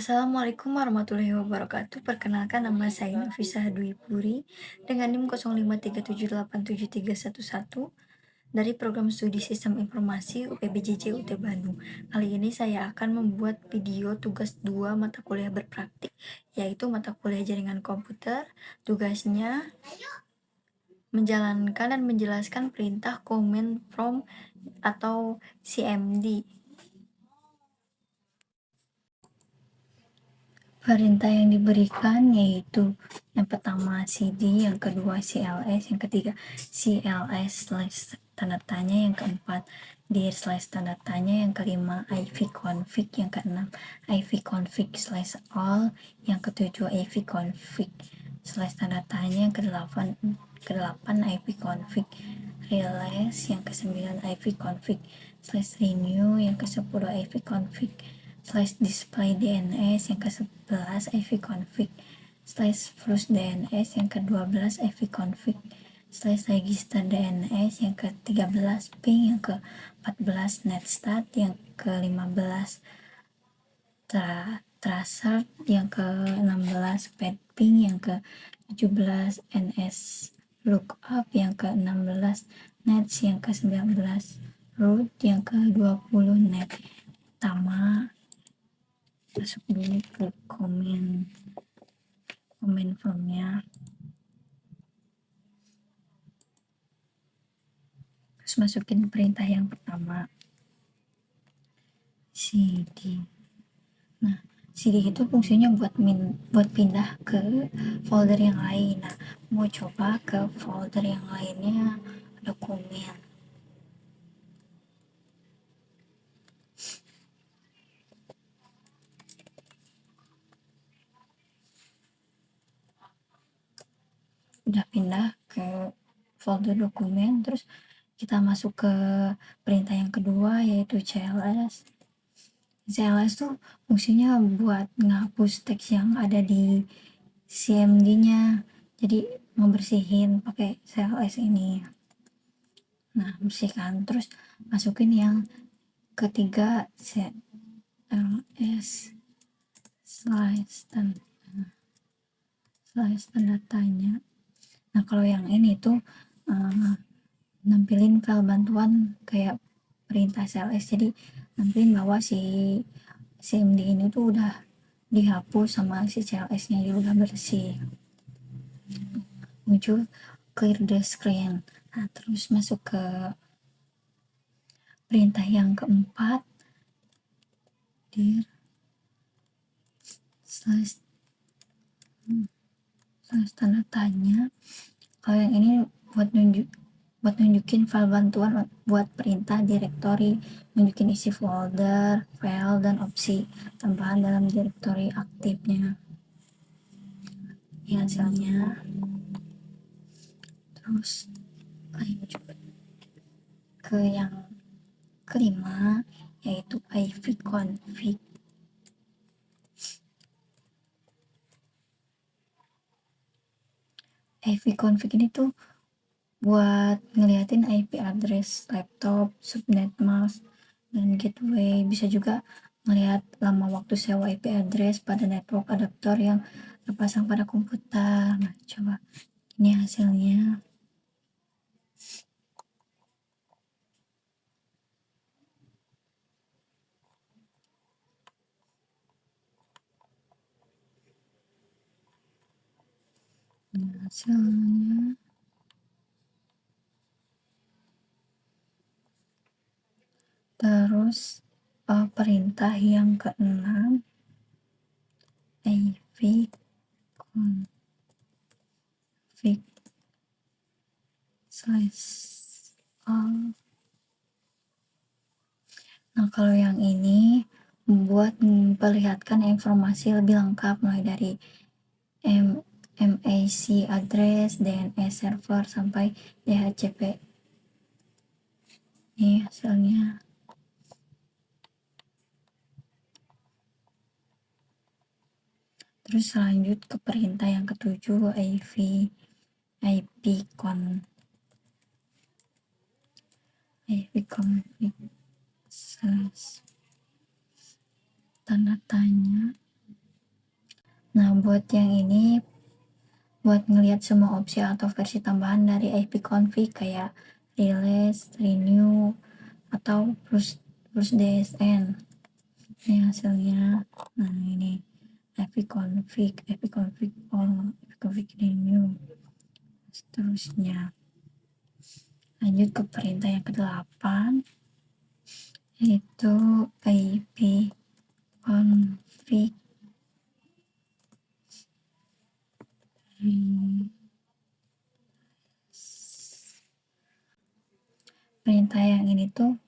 Assalamualaikum warahmatullahi wabarakatuh. Perkenalkan nama saya Nafisah Dwi Puri dengan NIM 0537877311 dari program studi Sistem Informasi UPBJJ UT Bandung. Kali ini saya akan membuat video tugas 2 mata kuliah berpraktik, yaitu mata kuliah jaringan komputer. Tugasnya menjalankan dan menjelaskan perintah command prompt atau CMD. Perintah yang diberikan yaitu yang pertama cd, yang kedua cls, yang ketiga cls slash tanda tanya, yang keempat dir slash tanda tanya, yang kelima ivconfig, yang keenam ivconfig slash all, yang ketujuh ivconfig slash tanda tanya, yang kedelapan ivconfig realize, yang kesembilan ivconfig slash renew, yang kesepuluh ivconfig slash display DNS, yang ke-11 ivconfig slash plus DNS, yang ke-12 ivconfig slash register DNS, yang ke-13 ping, yang ke-14 netstat, yang ke-15 tracer, yang ke-16 ping, yang ke-17 ns lookup, yang ke-16 nets, yang ke-19 root, yang ke-20 net. Pertama, masuk dulu ke komen formnya, terus masukin perintah yang pertama cd. Nah, cd itu fungsinya buat pindah ke folder yang lain. Nah, mau coba ke folder yang lainnya, dokumen. Udah pindah ke folder dokumen, terus kita masuk ke perintah yang kedua yaitu cls. CLS tuh fungsinya buat ngapus teks yang ada di CMD-nya, jadi ngebersihin pakai CLS ini. Nah, bersihkan, terus masukin yang ketiga CLS slash tanda tanya. Nah, kalau yang ini tuh nampilin file bantuan kayak perintah CLS, jadi nampilin bahwa si CMD ini tuh udah dihapus sama si CLS-nya, jadi udah bersih. Muncul clear the screen. Nah, terus masuk ke perintah yang keempat, dir slash tanda tanya. Kalau yang ini buat nunjukin file bantuan, buat perintah direktori, nunjukin isi folder, file, dan opsi tambahan dalam direktori aktifnya. Ini hasilnya. Terus lanjut ke yang kelima yaitu ivconfig. ivconfig ini tuh buat ngeliatin IP address laptop, subnet mask, dan gateway. Bisa juga ngeliat lama waktu sewa IP address pada network adaptor yang terpasang pada komputer. Nah, coba ini hasilnya. Terus perintah yang keenam ivconfig slash all. Nah, kalau yang ini membuat memperlihatkan informasi lebih lengkap mulai dari MAC address, DNS server, sampai DHCP. Ini hasilnya. Terus lanjut ke perintah yang ketujuh, ivconfig slash tanda tanya, Nah, buat yang ini, buat ngelihat semua opsi atau versi tambahan dari ipconfig kayak release, renew, atau plus DSN. Ini hasilnya. Nah, ini ipconfig all, ipconfig renew. Seterusnya. Lanjut ke perintah yang ke-8, yaitu ipconfig perintah yang ini tuh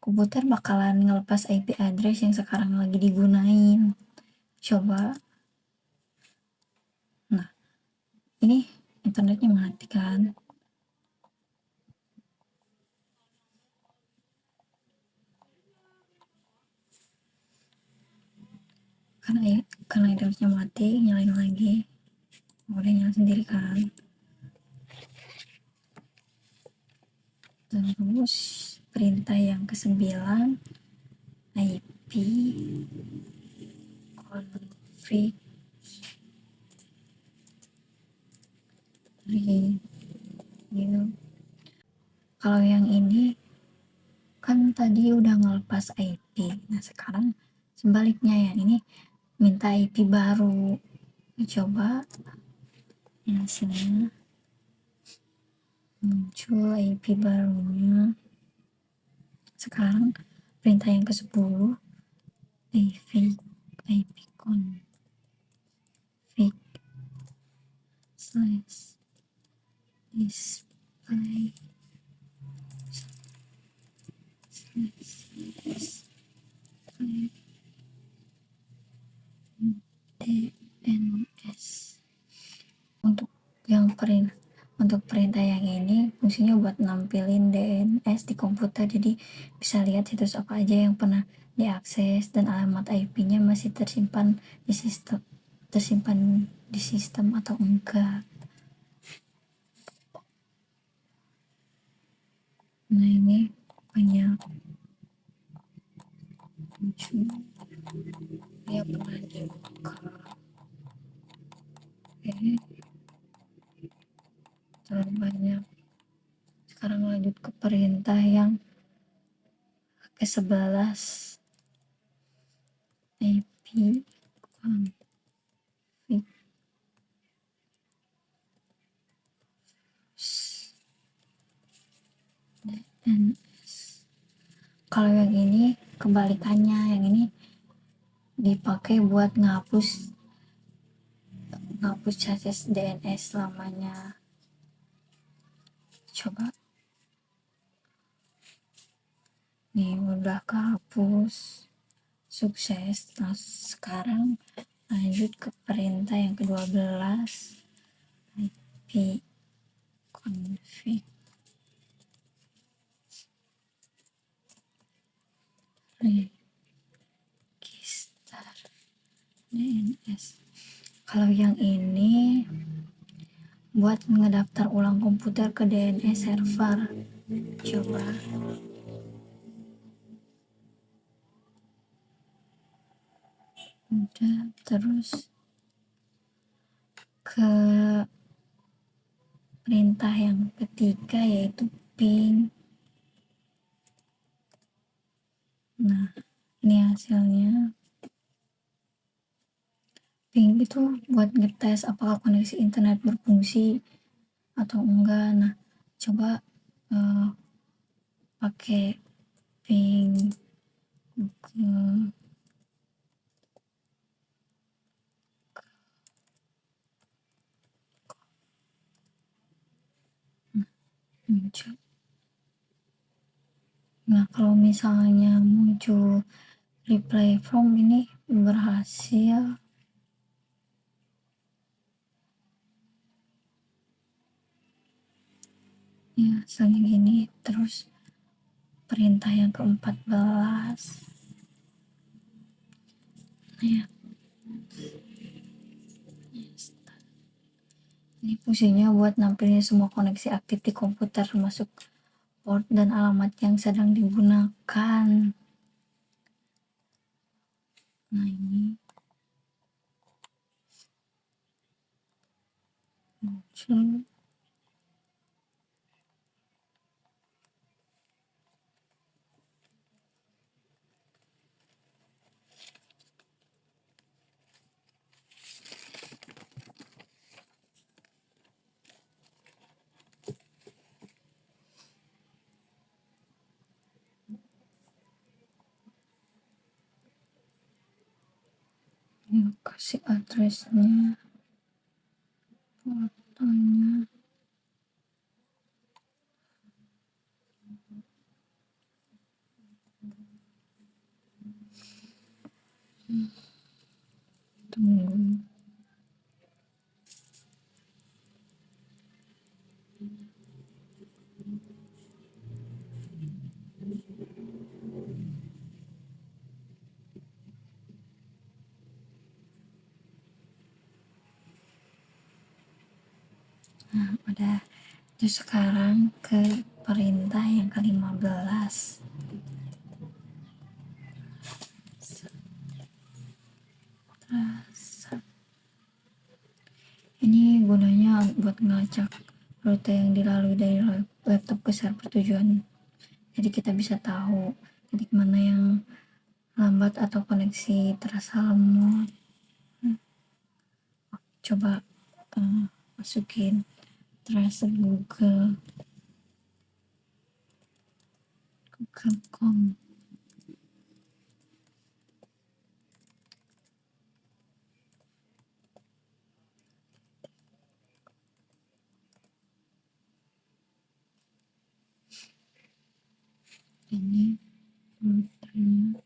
komputer bakalan ngelepas IP address yang sekarang lagi digunain. Coba. Nah, ini internetnya mati kan. Karena internetnya mati, nyalain lagi. Udah nyala sendiri kan. Terus perintah yang ke-9, ipconfig renew. Kalau yang ini kan tadi udah ngelepas IP. Nah, sekarang sebaliknya, yang ini minta IP baru. Coba hasilnya muncul IP barunya. Sekarang perintah yang ke-10, ipconfig slash display DNS. Untuk perintah yang ini fungsinya buat nampilin DNS di komputer, jadi bisa lihat situs apa aja yang pernah diakses dan alamat IP-nya masih tersimpan di sistem atau enggak. Nah, ini banyak muncul dia pernah dibuka. Terlalu banyak. Sekarang lanjut ke perintah yang ke-11, ipconfig DNS. Kalau yang ini kebalikannya, yang ini dipakai buat ngapus cache DNS selamanya. Coba. Nih, udah kehapus. Sukses. Nah, sekarang lanjut ke perintah yang ke-12, ipconfig register DNS. Kalau yang ini buat ngedaftar ulang komputer ke DNS server. Coba. Udah, terus ke perintah yang ketiga, yaitu ping. Nah, ini hasilnya. Ping itu buat ngetes apakah koneksi internet berfungsi atau enggak. Nah, coba pakai ping Google. Muncul. Nah, kalau misalnya muncul reply from, ini berhasil. Ya, hasilnya gini. Terus perintah yang ke-14. Nah, ya. Ini fungsinya buat nampilin semua koneksi aktif di komputer, termasuk port dan alamat yang sedang digunakan. Nah ini muncul. Ini kasih addressnya, fotonya. Tunggu. Nah, udah. Terus sekarang ke perintah yang ke-15. Ini gunanya buat ngelacak rute yang dilalui dari laptop ke server tujuan. Jadi kita bisa tahu titik mana yang lambat atau koneksi terasa lemot. Coba masukin tracer Google.com. Ini rutenya.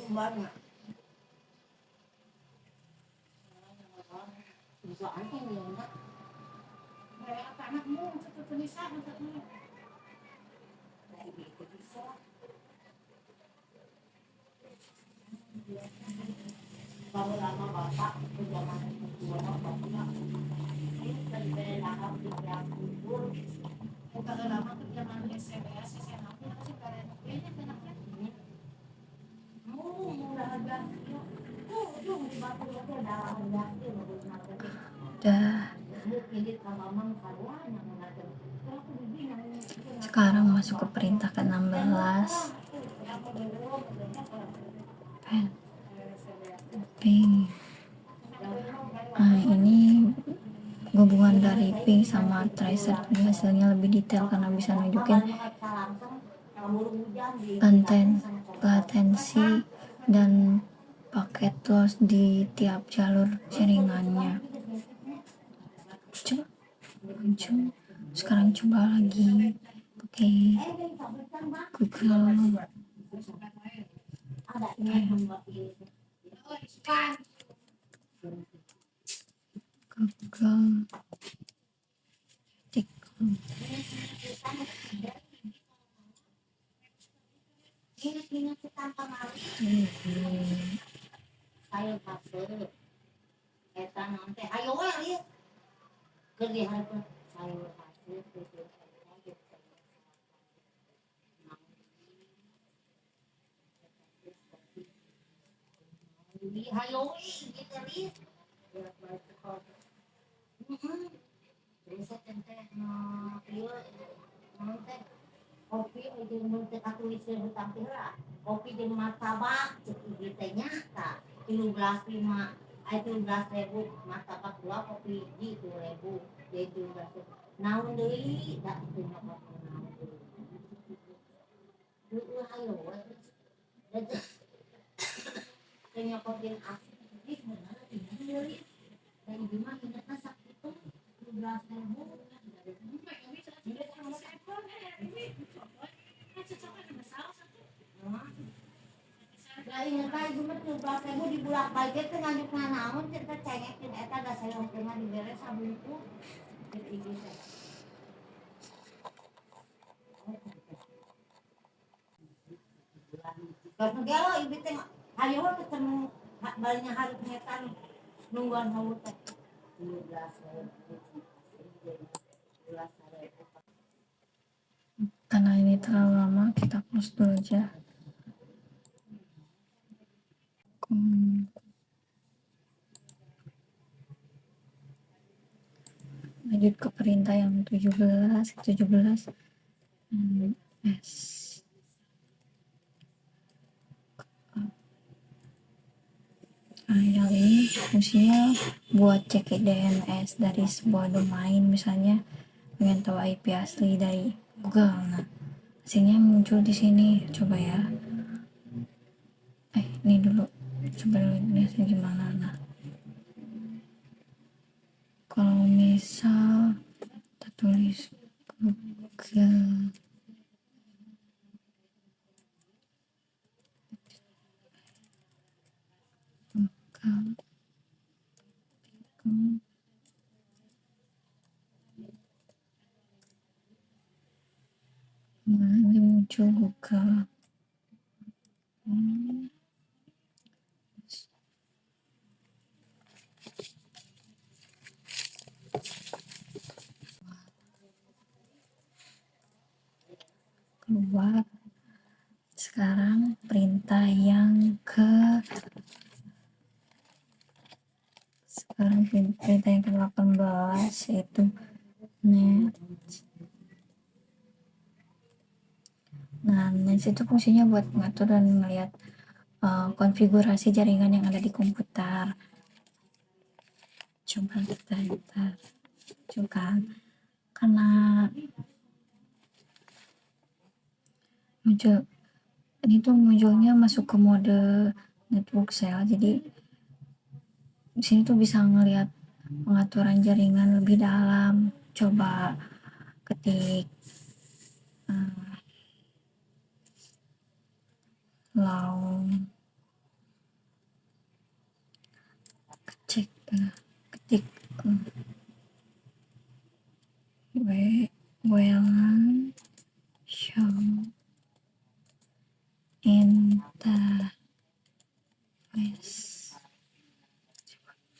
Banyak. Bisa aja nih enggak. Kayak anakmu satu tulisan anakmu. Nah, itu bisa. Kalau lama bapak zaman tua bapaknya ini dari lahap di kubur. Kalau lama tuh zaman SBS SMA sih kalian kayaknya kenapa ini? Udah ada. Ujung di batu itu ada harga Udah. Sekarang masuk ke perintah ke-16. Ping. Nah, ini hubungan dari ping sama tracer hasilnya lebih detail karena bisa nunjukin latensi dan paket loss di tiap jalur jaringannya. Coba muncul. Sekarang coba lagi pakai Google. Google TikTok. Ingat-ingat kita kemarin sayur hasil eta nanti ayo we keur diharapkeun sayur hasil di hayo we gitu ris biar baik kok terus teh ieu teh kopi jeung mun teh katuliskeun hutang teh lah kopi jeung martabak cek ieu teh nya tah 13.5 13.000 martabak 2 kopi hiji 2.000 jadi 17.000 naon deui da teu naon deui hayo we teh nyokotin asli ris bener deui dan ieu mah ingetna sakitu 13.000 Lah inget aja cuma 13.000 di bulak balik teh nganjuk naon cerita cengekin eta da sayur teh mah diberes sabungkus gitu ieu teh. Gas nu gelo ieu teh hayo we ketemu balinya hari ngetan nungguan hawu teh 13.000 Karena ini terlalu lama, kita close dulu aja. Lanjut ke perintah yang 17 S. Nah, yang ini fungsinya buat cek DNS dari sebuah domain, misalnya pengen tahu IP asli dari Google. Nah, hasilnya muncul di sini. Coba ya. Ini dulu. Coba dulu lihat gimana. Nah, kalau misal kita tulis Google ini muncul Google. Keluar. Sekarang perintah yang ke-18 yaitu net. Nah, net itu fungsinya buat mengatur dan melihat konfigurasi jaringan yang ada di komputer. Coba kita coba karena muncul ini tuh munculnya masuk ke mode network cell, jadi di sini tuh bisa ngelihat pengaturan jaringan lebih dalam. Coba ketik ketik WLAN show interface.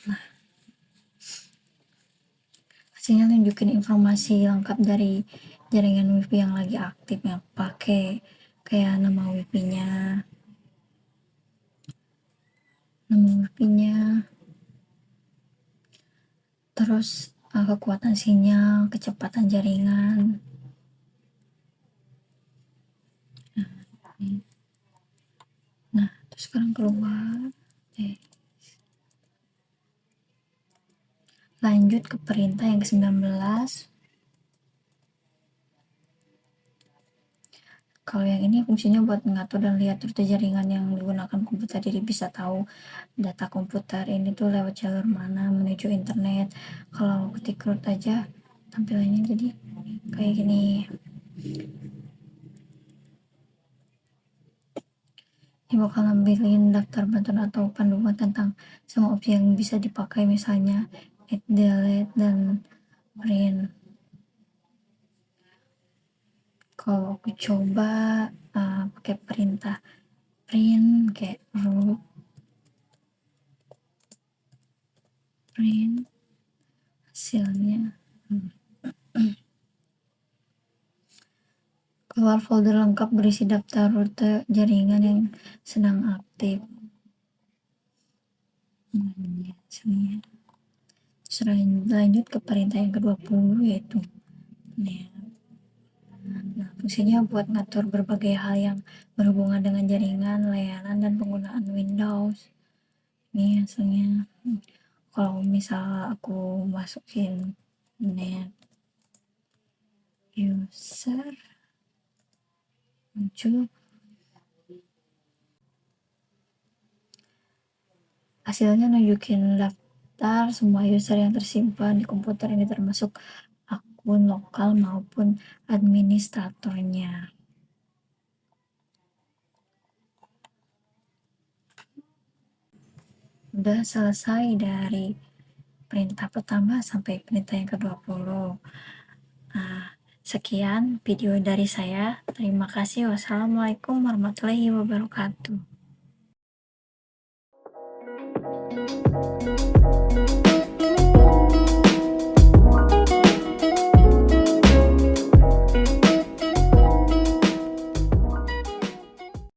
Nah, hasilnya nunjukin informasi lengkap dari jaringan WiFi yang lagi aktif, yang pakai kayak nama WiFi-nya, terus kekuatan sinyal, kecepatan jaringan. Nah, terus sekarang keluar. Lanjut ke perintah yang ke-19. Kalau yang ini fungsinya buat mengatur dan lihat rute jaringan yang digunakan komputer, jadi bisa tahu data komputer ini tuh lewat jalur mana menuju internet. Kalau ketik root aja tampilannya jadi kayak gini. Ini bakal ngambilin daftar bantuan atau panduan tentang semua opsi yang bisa dipakai, misalnya add, delete, dan print. Kalau aku coba pakai perintah print kayak root print hasilnya, keluar folder lengkap berisi daftar rute jaringan yang sedang aktif. Terus lanjut ke perintah yang ke-20, yaitu nah, fungsinya buat ngatur berbagai hal yang berhubungan dengan jaringan, layanan, dan penggunaan Windows. Ini hasilnya. Kalau misal aku masukin net user, muncul hasilnya nunjukin daftar semua user yang tersimpan di komputer ini, termasuk akun lokal maupun administratornya. Udah selesai dari perintah pertama sampai perintah yang ke-20. Sekian video dari saya. Terima kasih. Wassalamualaikum warahmatullahi wabarakatuh.